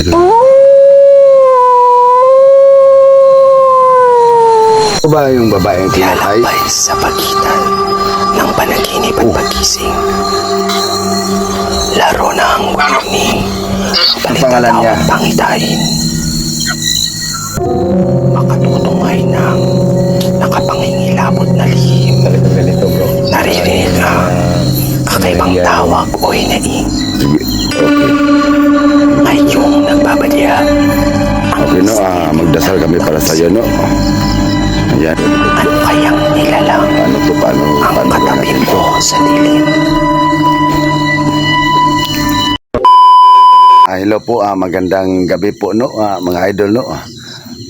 Ano ba yung babaeng kinatay? Lalakbay sa pagitan ng panaginip at pagising. Laro na ang mundo ni Pangalan niya? Balitatawang Pangitain. Makatutungay ng nakapangingilabot na lihim. Ganito bro. Naririnig ang kakaibang tawag o hinaing. Sige. Okay. Ngayong nagbabadya. Okay no, magdasal kami para sa iyo no. Ayan. Ano kayang nilalang Paano to? Paano ang katabi natin to? mo sa dilim? Hello po, magandang gabi po no, mga idol no.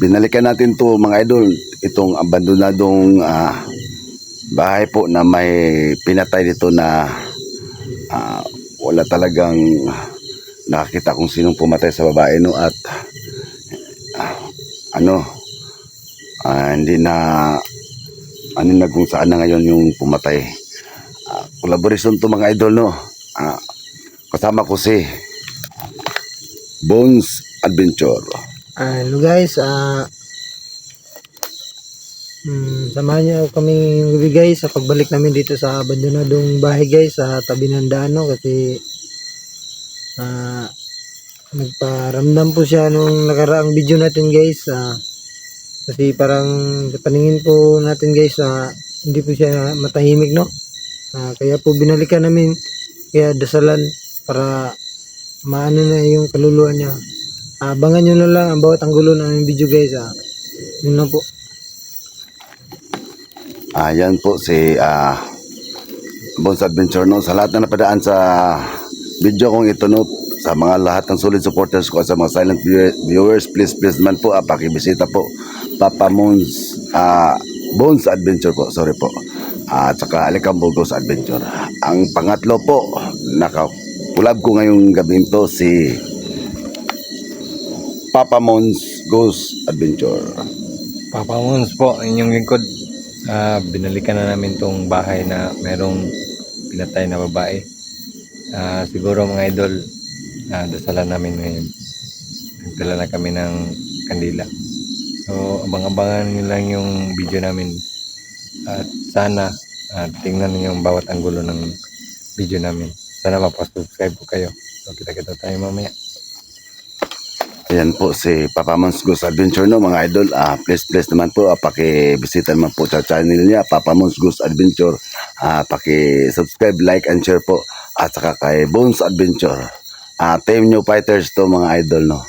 Binalikan natin to mga idol, itong abandonadong bahay po na may pinatay dito na wala talagang nakakita kung sinong pumatay sa babae no, at hindi na kung saan na ngayon yung pumatay. Collaboration to mga idol no. Kasama ko si Bones Adventure. Hello guys, samahan niyo kami gabi guys sa pagbalik namin dito sa abandonadong bahay guys sa tabi ng daan no, kasi nagparamdam po siya nung nakaraang video natin guys, kasi parang sa paningin po natin guys hindi po siya matahimik no, kaya po binalikan namin, kaya dasalan para maano na yung kaluluwa niya. Abangan nyo na lang ang bawat anggulo ng aming video guys. Yun lang po. Yan po si Bones Adventure no. Sa lahat na napadaan sa video kong ito no, sa mga lahat ng solid supporters ko, sa mga silent viewers, please naman po pakibisita po Papa Bones Adventure po, sorry po, at saka Alicambugos Adventure. Ang pangatlo po, nakakulab ko ngayong gabi to, si Papa Mons Goes Adventure. Papa Mons po, inyong lingkod. Binalikan na namin tong bahay na merong pinatay na babae. Siguro mga idol, dasalan namin ngayon. Nagdala na kami ng kandila. So, abang-abangan nyo lang yung video namin. At sana, tingnan niyo yung bawat anggulo ng video namin. Sana mapasubscribe po kayo. So, kita-kita tayo mamaya. Ayan po si Papa Mons Goes Adventure no mga idol. Please naman po pakibisita naman po sa channel niya, Papa Mons Goes Adventure. Paki-subscribe, like and share po. At saka kay Bones Adventure. Team New Fighters to mga idol no.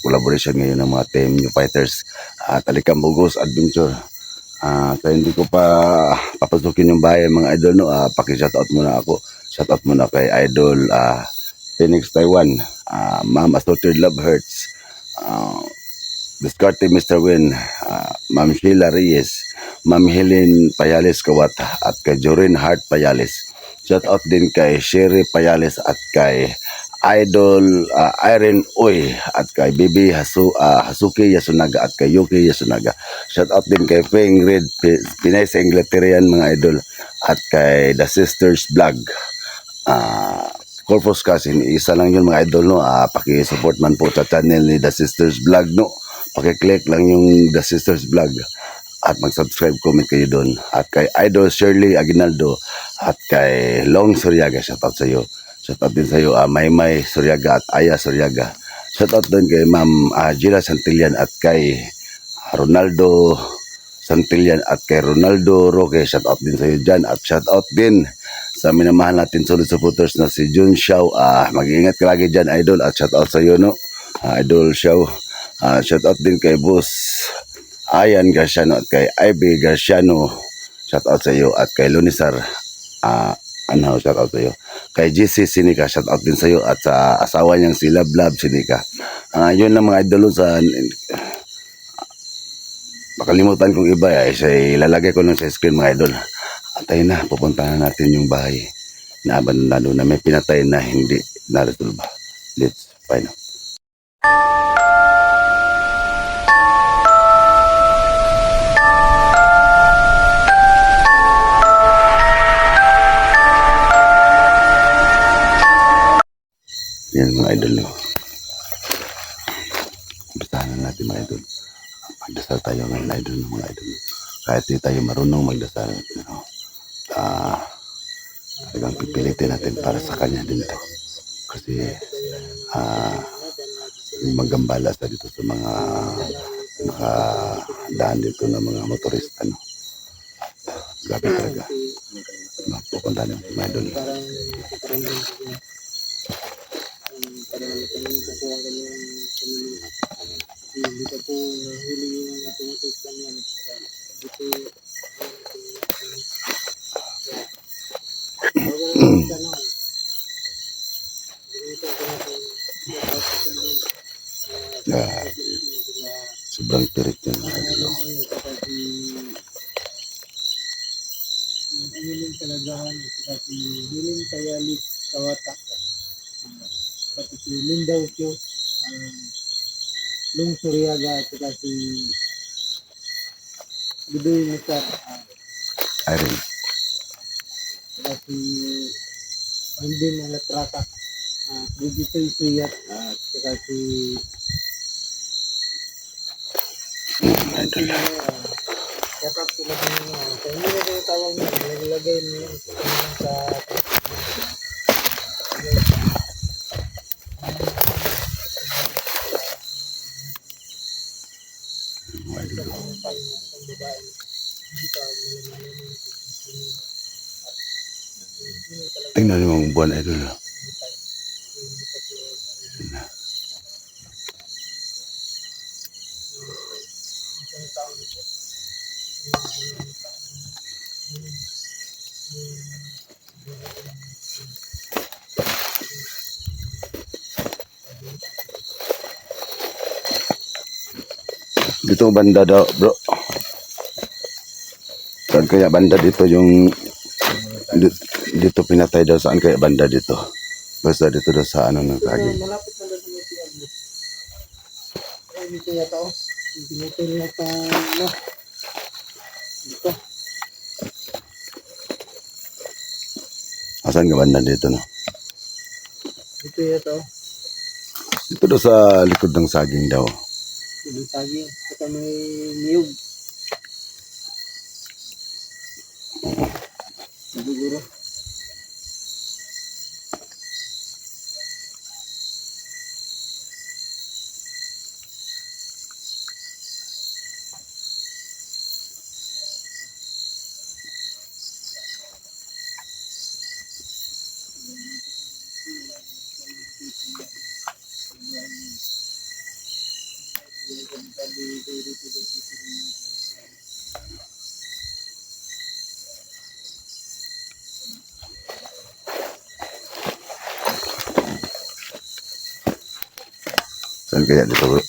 Collaboration ngayon ng mga Team New Fighters at Alicambugos Adventure. So hindi ko pa papasukin yung bahay mga idol no. Paki-shoutout muna ako. Shoutout muna kay Idol Phoenix Taiwan, Ma'am Assorted Love Hurts, Discarte Mr. Win, Ma'am Sheila Reyes, Ma'am Helen Payales Kawat, at kay Jorin Hart Payales. Shout out din kay Sherry Payales at kay Idol Irene Uy at kay Bibi Hasuki Yasunaga at kay Yuki Yasunaga. Shout out din kay Feng Red Pinay sa Inglaterra mga idol, at kay The Sisters Vlog. Corpus Cousin, isa lang yun mga idol no. Paki-support man po sa channel ni The Sisters Vlog no. Paki-click lang yung The Sisters Vlog at mag-subscribe, comment kayo doon. At kay Idol Shirley Aguinaldo at kay Long Suryaga, shoutout sa iyo. Shoutout din sa iyo Maymay Suryaga at Aya Suryaga. Shoutout din kay Ma'am Gina Santillan at kay Ronaldo Santillan at kay Ronaldo Roque. Shoutout din sa iyo dyan. At shoutout din sa minamahal natin solid supporters na si Jun Xiao. Mag-iingat ka lagi dyan idol, at shoutout sa iyo no, Idol Xiao. Shoutout din kay Boss Ayan Garciano at kay Ivy Garciano. Shoutout sa iyo. At kay Lunisar shoutout sa iyo. Kay GC Sinica, shoutout din sa iyo. At sa asawa niyang si Love Sinica. Yun lang mga idol sa makalimutan kong iba siya ilalagay ko lang sa screen mga idol. At ayun na, pupuntahan natin yung bahay na abandonado na may pinatay na hindi naresolba. Let's find out. Yan mga idol no. Umpisahan na natin mga idol. Magdasal tayo ngayon idol mga idol. Kahit di tayo marunong magdasal, talagang pipilitin natin para sa kanya din to. Kasi magambala sa dito sa mga nakadaan dito ng mga motorista. No? Grabe talaga. Mapupunta ng mga idol. Sobrang tirik yan mga idol. Oh. Hiling Kalagahan, saka si Hiling Kayalik Kawata, saka si Lindaw Kyo, Lung Suryaga, saka si Bidoy Musar, Irene. saka si Andin Alatraka, Bridito Isuyat, saka si Idol. Katap sila din sa hindi na tayo tawag niya, naglagay niya sa Tingnan mo ang buwan idol. Dito banda daw bro. Saan kaya banda dito yung dito pinatay daw, saan kaya banda dito? Basta dito daw sa ano ng kagi. malapit na doon sa Mutian. Ay, dito yata oh. Pinutol yata no. Dito. Asan ka banda dito no? Dito yata oh. Dito daw sa likod ng saging daw. Dito saging. Saka may niyog. Siguro. Saan kaya dito bro?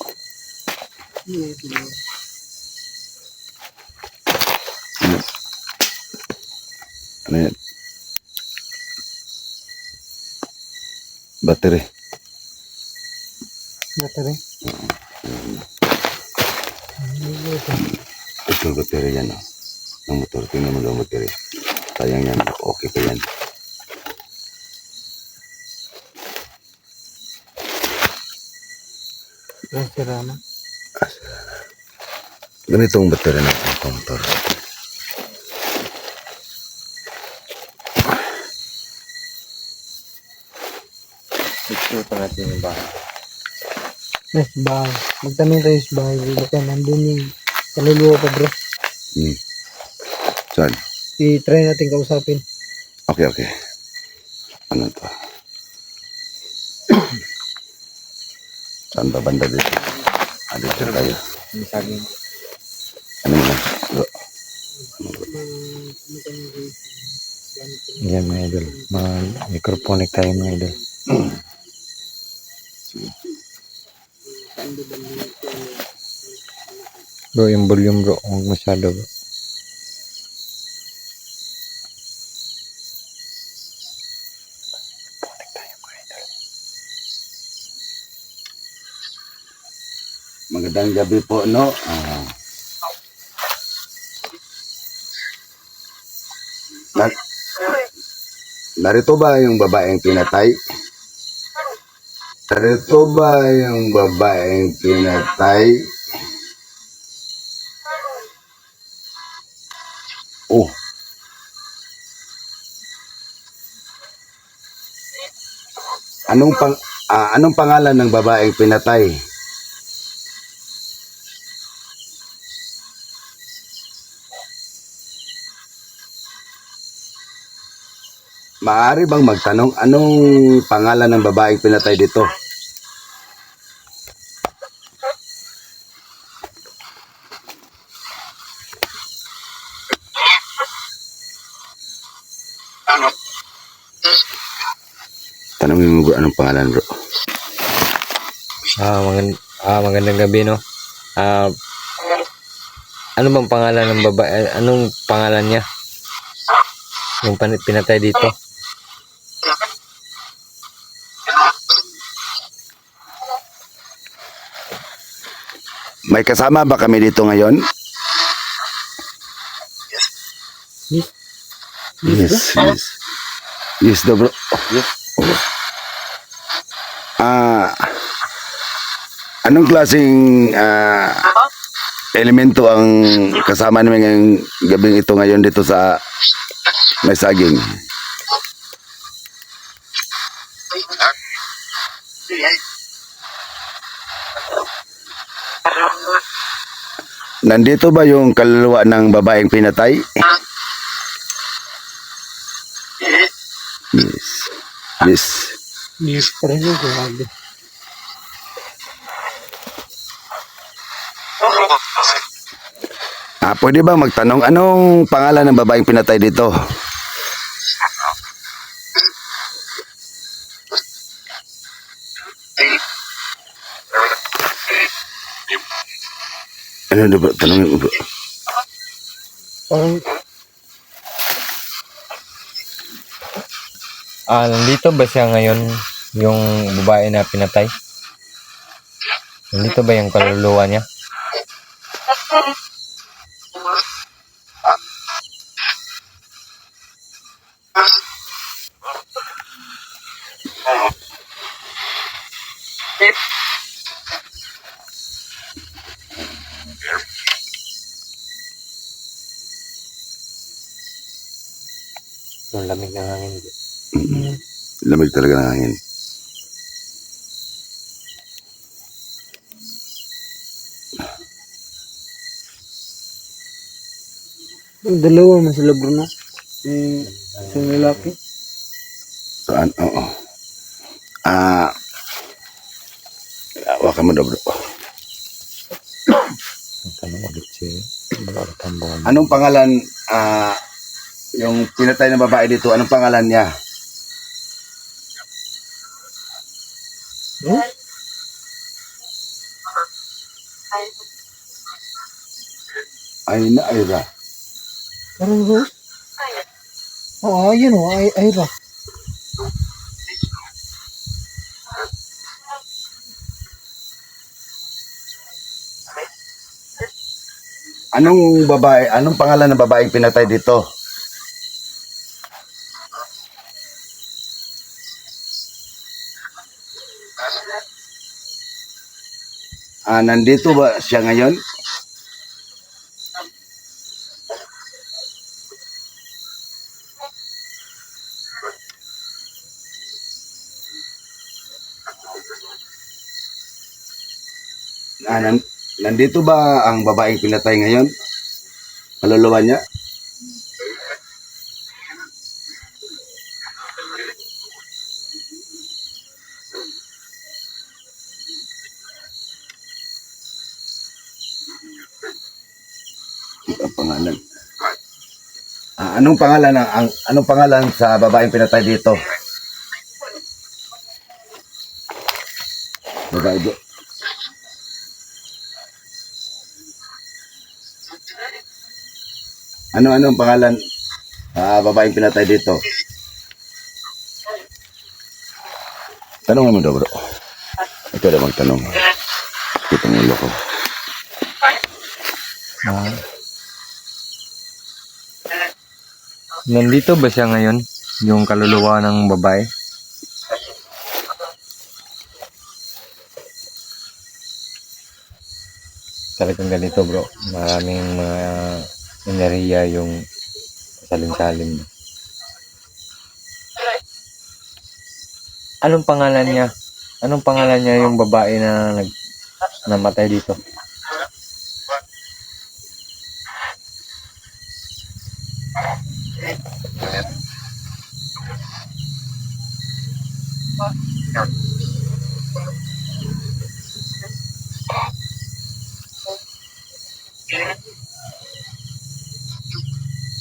Ano yan? Battery. Battery. Ito battery yan oh. Ng motor. Tingnan mo daw battery. Sayang yan. Okay pa yan. Sira na. Ganitong battery ng itong motor. Picture pa natin yung bahay. Yes, bahay. Magtanong tayo sa bahay. Baka nandun yung kaluluwa pa bro. Saan? I-try natin kausapin. Okay, okay. Ano to? Saan ba banda dito? Dito tayo. Yung saging. Ano mo lang? Bro. Yan mga idol. Mga microphonic tayo mga idol. Bro, yung volume bro. Huwag masyado bro. Magandang gabi po, no? Narito ba yung babaeng pinatay? Narito ba yung babaeng pinatay? Oh, anong pangalan ng babaeng pinatay? Maaari bang magtanong anong pangalan ng babaeng pinatay dito? Tanongin mo bro, anong pangalan bro? Magandang gabi, no? Ah, ano bang pangalan ng babae? Anong pangalan niya? Yung pinatay dito? May kasama ba kami dito ngayon? Yes. Yes. Yes daw bro. Anong klaseng elemento ang kasama namin ngayong gabing ito ngayon dito sa May Saging? Nandito ba yung kaluluwa ng babaeng pinatay? Yes. Yes. Yes, parang yun. Grabe. Pwede ba magtanong anong pangalan ng babaeng pinatay dito? Ano na bro? Tanongin mo bro. Parang Nandito ba siya ngayon, yung babae na pinatay? Nandito ba yung kaluluwa niya? Yung lamig ng hangin. Lamig talaga ng hangin. dalawa man sila bro, no? Isang lalaki. Saan? Oo. Hawakan mo daw bro. Tanong ulit si Bro Tambon. Anong pangalan, yung pinatay ng babae dito, anong pangalan niya? Ayna Ayra. Parang Rose? Oo, yun o. Ayra. Anong pangalan ng babaeng pinatay dito? Nandito ba siya ngayon? Nandito ba ang babaeng pinatay ngayon? Kaluluwa niya? Ang pangalan. Anong pangalan sa babaeng pinatay dito? Babae do. Anong pangalan babaeng pinatay dito? Tanong mo daw bro. Ikaw na magtanong. Kitang ulo ko. Nandito ba siya ngayon, yung kaluluwa ng babae? talagang ganito bro. Maraming mga enerhiya yung salin-salin. Anong pangalan niya? Anong pangalan niya yung babae na namatay dito?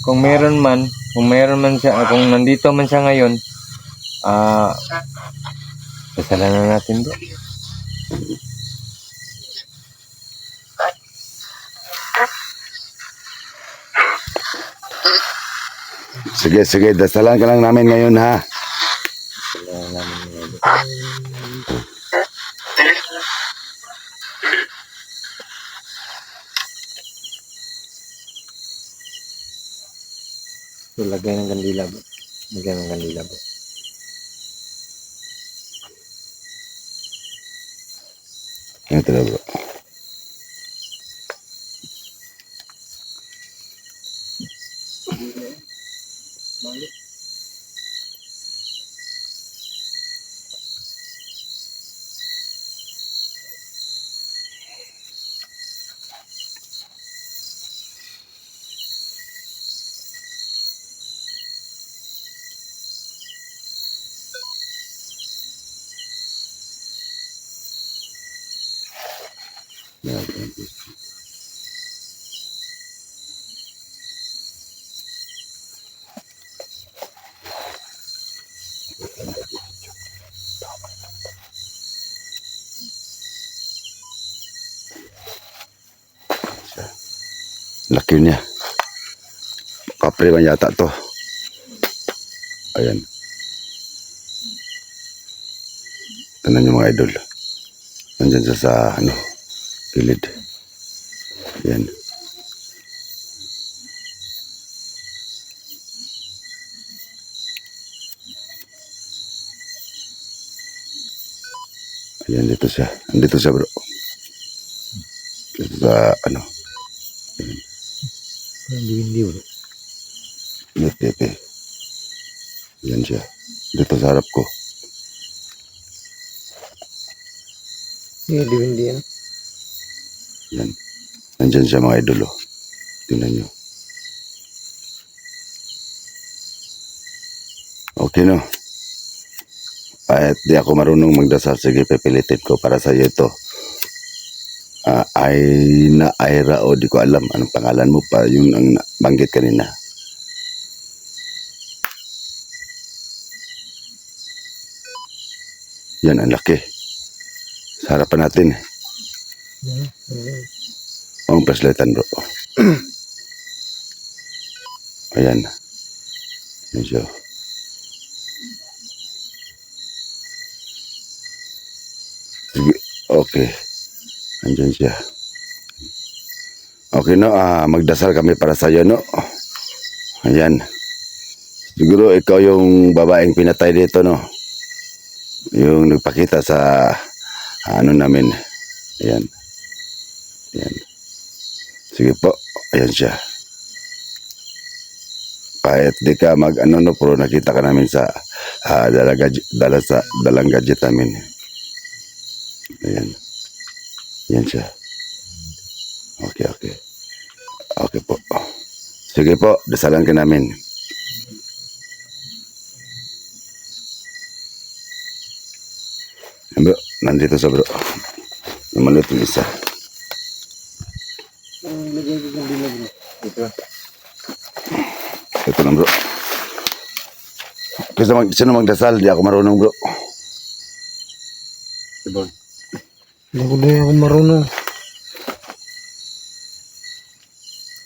Kung meron man siya, kung nandito man siya ngayon, dasalan na natin bro. Sige, sige, dasalan ka lang namin ngayon ha. Dasalan na namin ngayon. So, lagay ng kandila bro. Lagay ng kandila bro. Ito na bro. Laki niya. Kapre man yata to. Ayan. Tignan niyo mga idol. Nandyan siya sa gilid. Ayan. Ayan, dito siya. Andito siya bro. Dito sa Hindi bro. Dito. Ayan siya. Dito sa harap ko. Hindi yan. Yan. Nandyan siya mga idol. Tingnan nyo. Okay no. Kahit di ako marunong magdasal, sige pipilitin ko para sa iyo ito. Aira o di ko alam anong pangalan mo pa yung ang banggit kanina. Yan ang laki. Sa harapan natin. Ang flashlightan bro. Ayan. Ayan siya. Sige. Okay. Andyan siya. Okay no, magdasal kami para sa iyo no. Ayan. Siguro ikaw yung babaeng pinatay dito no. Yung nagpakita sa namin. Ayan. Ayan. Sige po. Ayan siya. Kahit di ka no, pero nakita ka namin sa dalang gadget namin. Ayan. Ayan siya. Okay. Okay po. Sige po, dasalan ka namin. Bro, nandito sa bro. Naman ito isa. Lagyan ko ng dilag bro. Ito lang bro. Kasi sino magdasal, di ako marunong bro. Sibon. Hindi ko din ako marunong.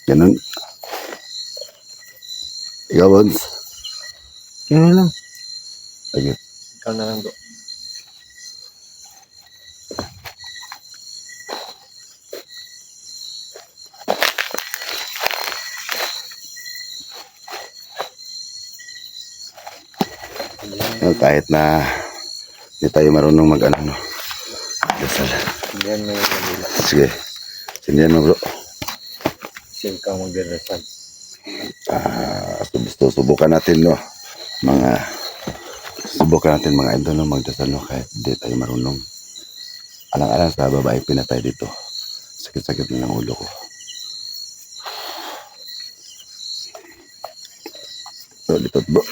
Ganun. Ikaw, Bons. Kaya lang. Sige. Ikaw na lang bro. Kahit na hindi tayo marunong mag-ano. Dasal. Yan may kandila. Sige. Sindihan mo bro. Sim ka magdarasal. Subukan natin no. Subukan natin mga idol no, magdasal no, kahit hindi tayo marunong. Alang-alang sa babae pinatay dito. Sakit-sakit na ng ulo ko. So dito bro.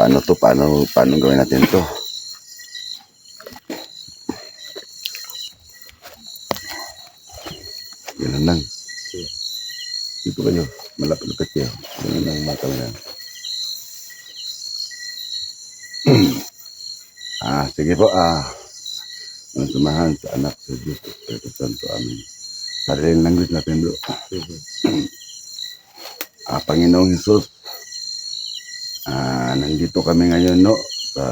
Paano gawin natin to? Ganun lang. Dito kayo. Malapit-lapit kayo. Ganun lang mataw yan. Sige po. Ang sumahan sa anak sa Diyos. Espiritu Santo. Amen. Sariling language natin bro. Panginoong Jesus. Nandito kami ngayon no. Sa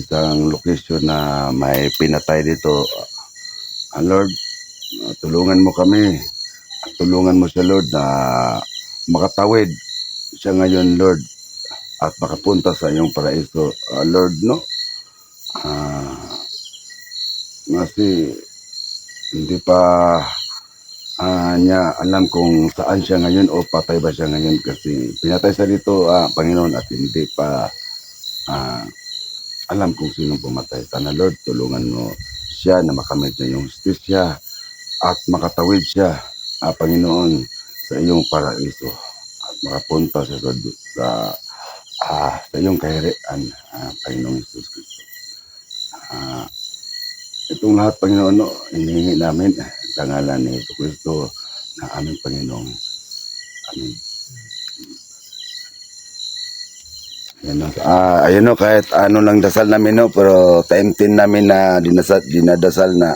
isang location na may pinatay dito. Lord, tulungan mo kami. Tulungan mo siya Lord na makatawid siya ngayon Lord at makapunta sa iyong paraiso Lord no. Kasi hindi pa niya alam kung saan siya ngayon o patay ba siya ngayon kasi pinatay siya dito Panginoon at hindi pa alam kung sino pumatay. Sana Lord tulungan mo siya na makamit niya yung justisya at makatawid siya Panginoon sa iyong paraiso at makapunta siya sa iyong kaharian Panginoong Jesus Cristo. Itong lahat Panginoon hinihingi namin sa ngalan ni Jesus Cristo na aming Panginoong. Amen. Ayun kahit ano lang dasal namin pero time 10 namin na dinadasal na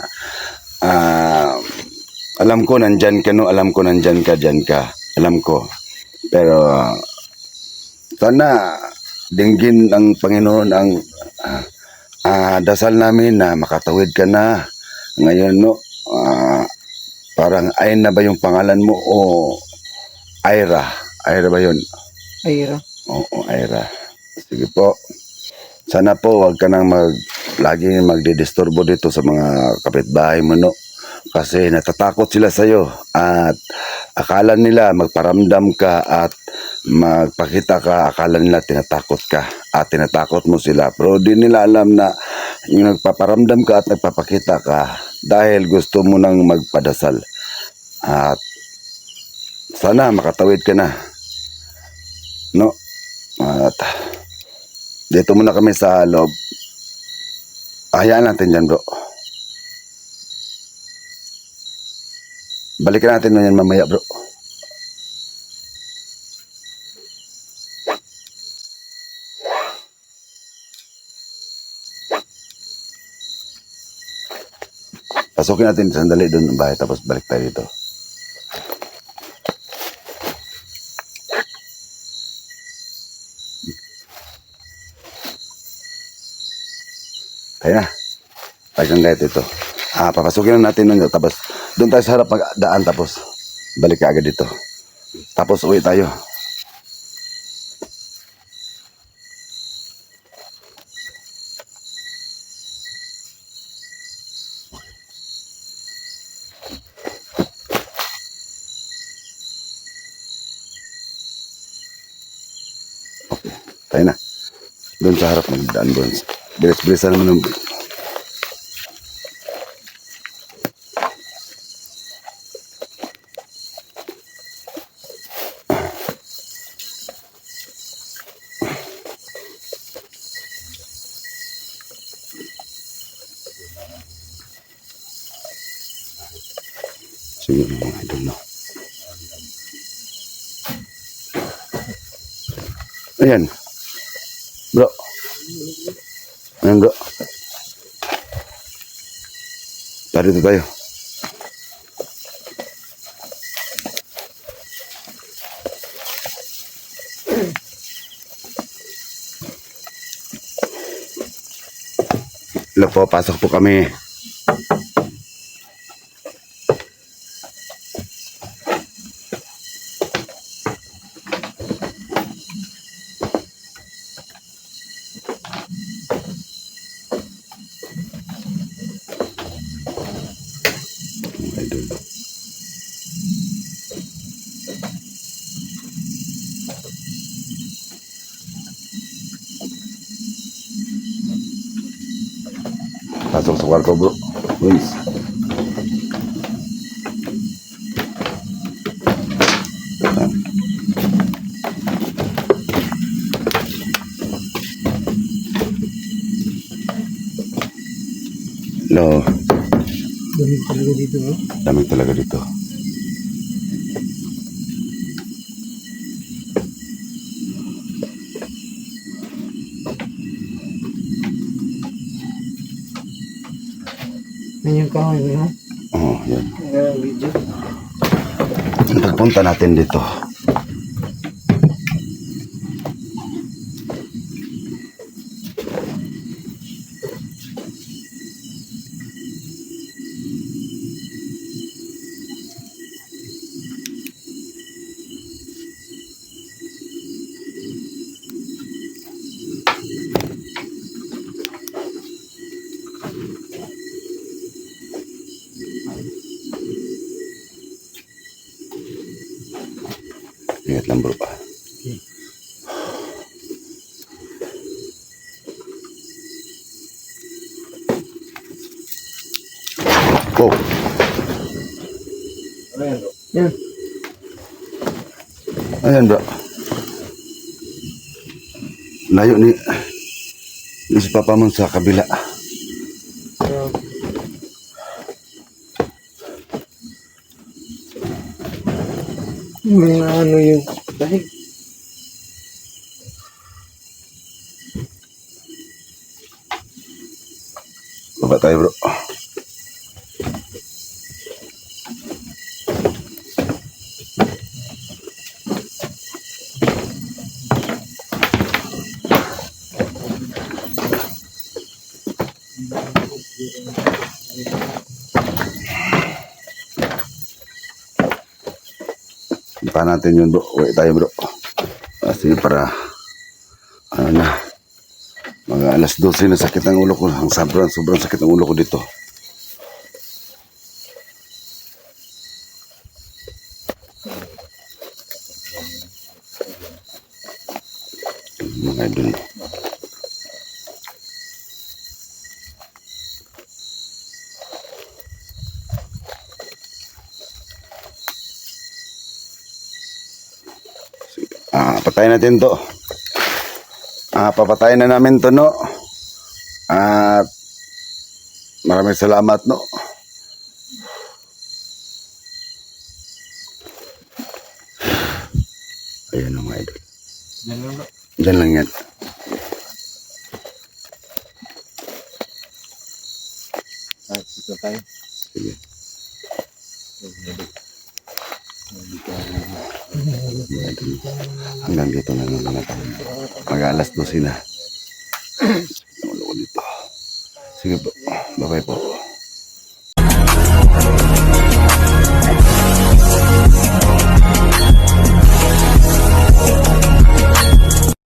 alam ko nandyan ka alam ko nandyan ka, alam ko. Pero sana dinggin ang Panginoon ang dasal namin na makatawid ka na ngayon parang Ayn na ba yung pangalan mo o Ira ba yun? Ira. Oo, Ira. Sige po. Sana po wag ka nang lagi magdidisturbo dito sa mga kapitbahay mo kasi natatakot sila sa iyo at akala nila magparamdam ka at magpakita ka, akala nila tinatakot ka at tinatakot mo sila pero di nila alam na yung nagpaparamdam ka at nagpapakita ka dahil gusto mo nang magpadasal at sana makatawid ka na at dito muna kami sa loob. Hayaan natin dyan bro. Balikan natin yan mamaya bro. Pasukin natin sandali doon ng bahay tapos balik tayo dito. Kaya na. Tagang kahit ito. Papasukin na natin nun tapos doon tayo sa harap magdaan tapos balik ka agad dito. Tapos uwi tayo. Okay. Tayo na. Doon sa harap magdaan doon. Bilis-bilisan naman ng sige mga idol Ayan. Bro. Ayan bro. Dito tayo. Hello po, pasok po kami. idol. Pasok sa kwarto bro. Luis. Hello. Lamig talaga dito, bro. Lamig talaga dito. Yan yung kahoy, bro. Oh, yan. Ang video. Pagpunta natin dito. Ingat lang bro. Oh, Yan. ayan bro. Layo ni si Papa mo sa kabila. May ano yung dahig. Baba tayo bro. Pa natin yun bro. Uwi tayo bro. Kasi para ano na, mga alas 12 na sakit ng ulo ko. Ang sobrang sakit ng ulo ko dito. Mga idol. Patayin natin to. Papatayin na namin to, no? At maraming salamat, no? Ayan ang mga idol. Diyan lang yan. Dito tayo. Sige. Hanggang dito na lang naman tayo. Mag-alas 12 na. Ulo ko dito. Sige po. Bye-bye po.